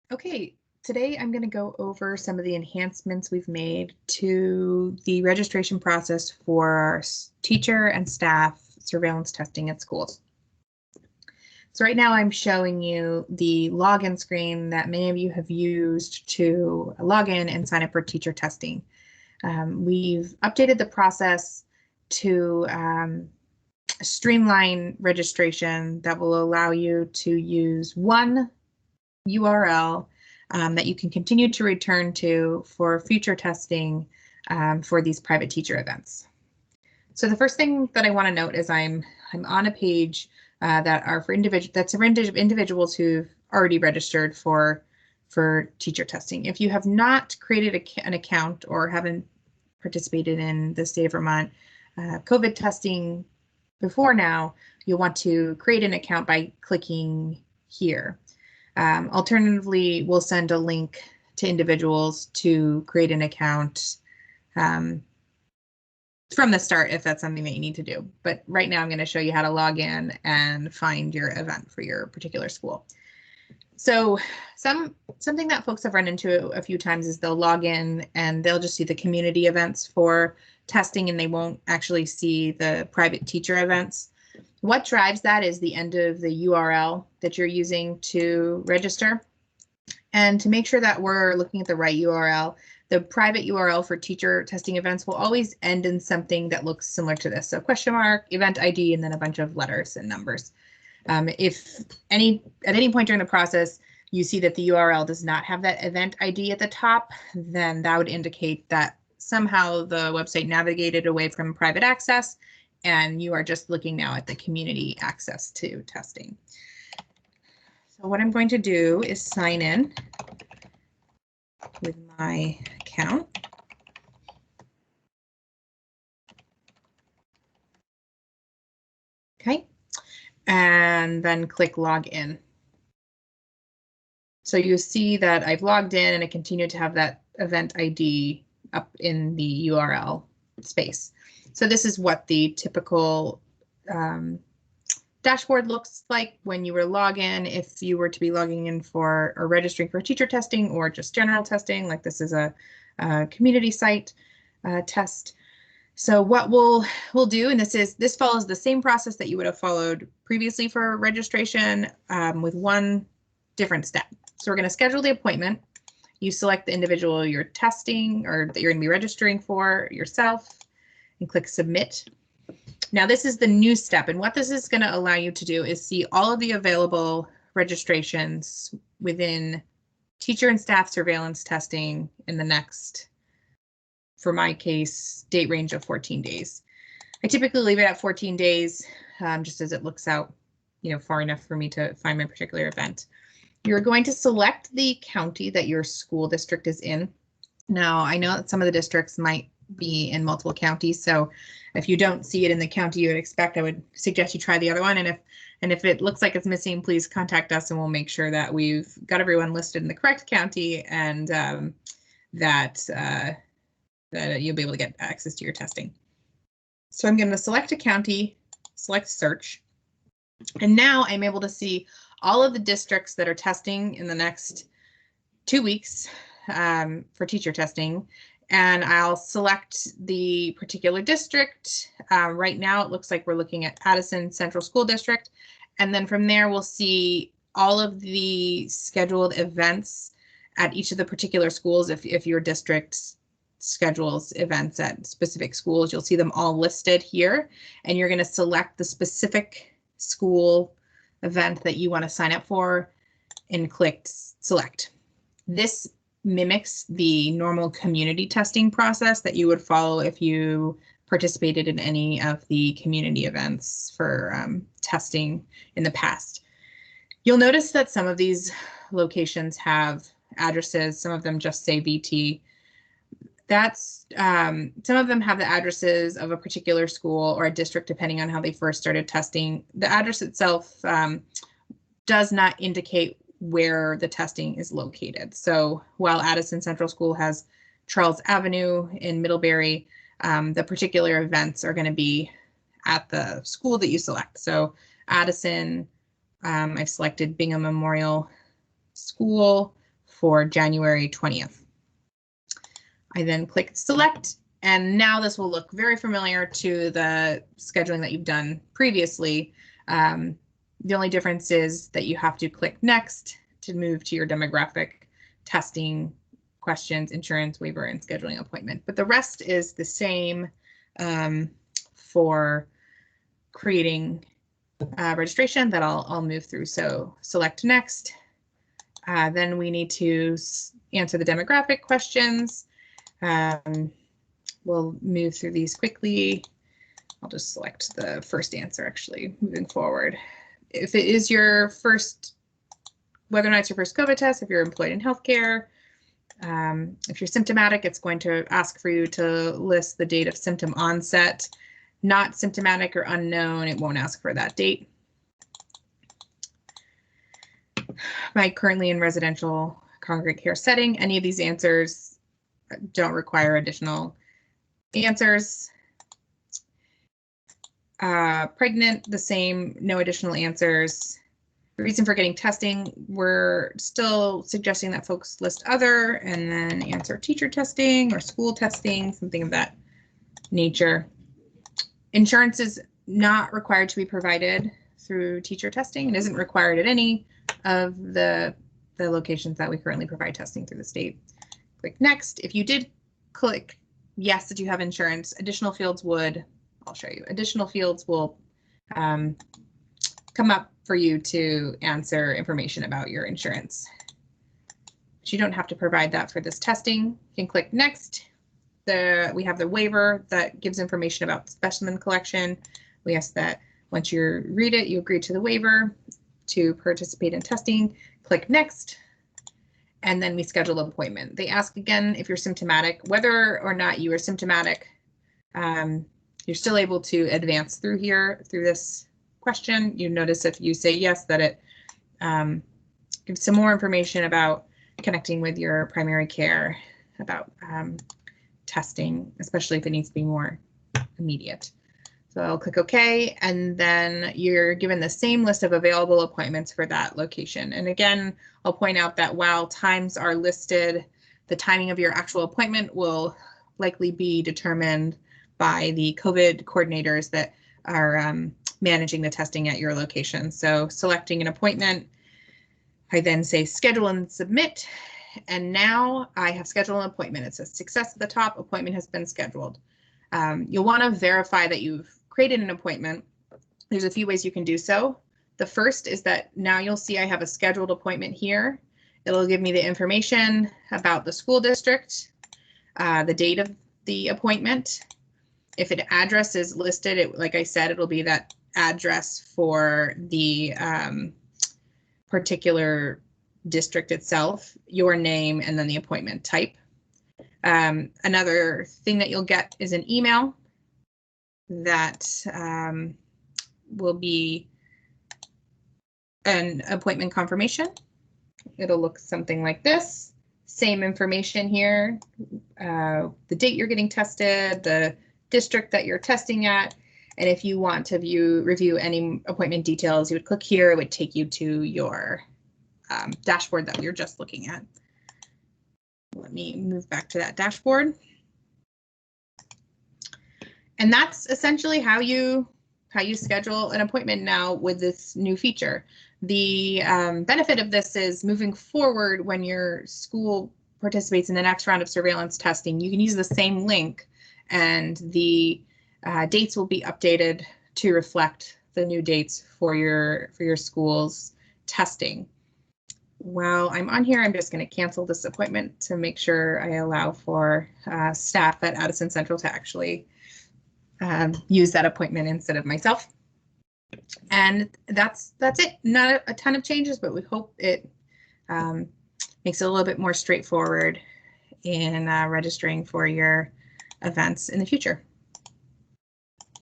Okay, today I'm going to go over some of the enhancements we've made to the registration process for our teacher and staff surveillance testing at schools. So right now I'm showing you the login screen that many of you have used to log in and sign up for teacher testing. We've updated the process to streamline registration that will allow you to use one URL that you can continue to return to for future testing for these private teacher events. So the first thing that I want to note is I'm on a page that are for individuals who've already registered for teacher testing. If you have not created an account or haven't participated in the state of Vermont COVID testing before now, you'll want to create an account by clicking here. Alternatively, we'll send a link to individuals to create an account from the start if that's something that you need to do. But right now I'm going to show you how to log in and find your event for your particular school. So something that folks have run into a few times is they'll log in and they'll just see the community events for testing and they won't actually see the private teacher events. What drives that is the end of the URL that you're using to register. And to make sure that we're looking at the right URL, the private URL for teacher testing events will always end in something that looks similar to this. So question mark, event ID, and then a bunch of letters and numbers. If at any point during the process you see that the URL does not have that event ID at the top, then that would indicate that somehow the website navigated away from private access and you are just looking now at the community access to testing. So what I'm going to do is sign in with my account. Okay, and then click log in. So you see that I've logged in and I continue to have that event ID up in the URL space. So this is what the typical dashboard looks like when you were log in, if you were to be logging in for or registering for teacher testing or just general testing, like this is a community site test. So what we'll do, and this follows the same process that you would have followed previously for registration with one different step. So we're going to schedule the appointment. You select the individual you're testing or that you're going to be registering for yourself and click submit. Now this is the new step, and what this is going to allow you to do is see all of the available registrations within teacher and staff surveillance testing in the next, for my case, date range of 14 days. I typically leave it at 14 days just as it looks out, far enough for me to find my particular event. You're going to select the county that your school district is in. Now, I know that some of the districts might be in multiple counties, so if you don't see it in the county you would expect, I would suggest you try the other one. And if it looks like it's missing, please contact us and we'll make sure that we've got everyone listed in the correct county and that you'll be able to get access to your testing. So I'm going to select a county, select search, and now I'm able to see all of the districts that are testing in the next 2 weeks for teacher testing. And I'll select the particular district. Right now, it looks like we're looking at Addison Central School District. And then from there, we'll see all of the scheduled events at each of the particular schools. If your district schedules events at specific schools, you'll see them all listed here. And you're going to select the specific school event that you want to sign up for and click select. This mimics the normal community testing process that you would follow if you participated in any of the community events for testing in the past. You'll notice that some of these locations have addresses, some of them just say VT. That's some of them have the addresses of a particular school or a district depending on how they first started testing. The address itself does not indicate where the testing is located. So while Addison Central School has Charles Avenue in Middlebury, the particular events are going to be at the school that you select. So Addison, I've selected Bingham Memorial School for January 20th. I then click select, and now this will look very familiar to the scheduling that you've done previously. The only difference is that you have to click next to move to your demographic, testing, questions, insurance, waiver, and scheduling appointment. But the rest is the same for creating registration that I'll move through. So select next. Then we need to answer the demographic questions. We'll move through these quickly. I'll just select the first answer actually moving forward. If it is your first, whether or not it's your first COVID test, if you're employed in healthcare, if you're symptomatic, it's going to ask for you to list the date of symptom onset. Not symptomatic or unknown, it won't ask for that date. Am I currently in residential congregate care setting? Any of these answers don't require additional answers. Pregnant, the same, no additional answers. The reason for getting testing, we're still suggesting that folks list other and then answer teacher testing or school testing, something of that nature. Insurance is not required to be provided through teacher testing. It isn't required at any of the locations that we currently provide testing through the state. Click next. If you did click yes that you have insurance, additional fields would, I'll show you, additional fields will come up for you to answer information about your insurance. But you don't have to provide that for this testing. You can click next. We have the waiver that gives information about specimen collection. We ask that once you read it, you agree to the waiver to participate in testing. Click next, and then we schedule an appointment. They ask again if you're symptomatic. Whether or not you are symptomatic, you're still able to advance through here, through this question. You notice if you say yes that it gives some more information about connecting with your primary care, about testing, especially if it needs to be more immediate. So I'll click OK, and then you're given the same list of available appointments for that location. And again, I'll point out that while times are listed, the timing of your actual appointment will likely be determined by the COVID coordinators that are managing the testing at your location. So selecting an appointment, I then say schedule and submit. And now I have scheduled an appointment. It says success at the top, appointment has been scheduled. You'll want to verify that you've created an appointment. There's a few ways you can do so. The first is that now you'll see I have a scheduled appointment here. It'll give me the information about the school district, the date of the appointment. If an address is listed, like I said, it'll be that address for the particular district itself, your name, and then the appointment type. Another thing that you'll get is an email that will be an appointment confirmation. It'll look something like this. Same information here, the date you're getting tested, the district that you're testing at, and if you want to review any appointment details, you would click here. It would take you to your dashboard that we were just looking at. Let me move back to that dashboard. And that's essentially how you schedule an appointment now with this new feature. The benefit of this is moving forward when your school participates in the next round of surveillance testing, you can use the same link and the dates will be updated to reflect the new dates for your school's testing. While I'm on here, I'm just going to cancel this appointment to make sure I allow for staff at Addison Central to actually use that appointment instead of myself. And that's it. Not a ton of changes, but we hope it makes it a little bit more straightforward in registering for your events in the future.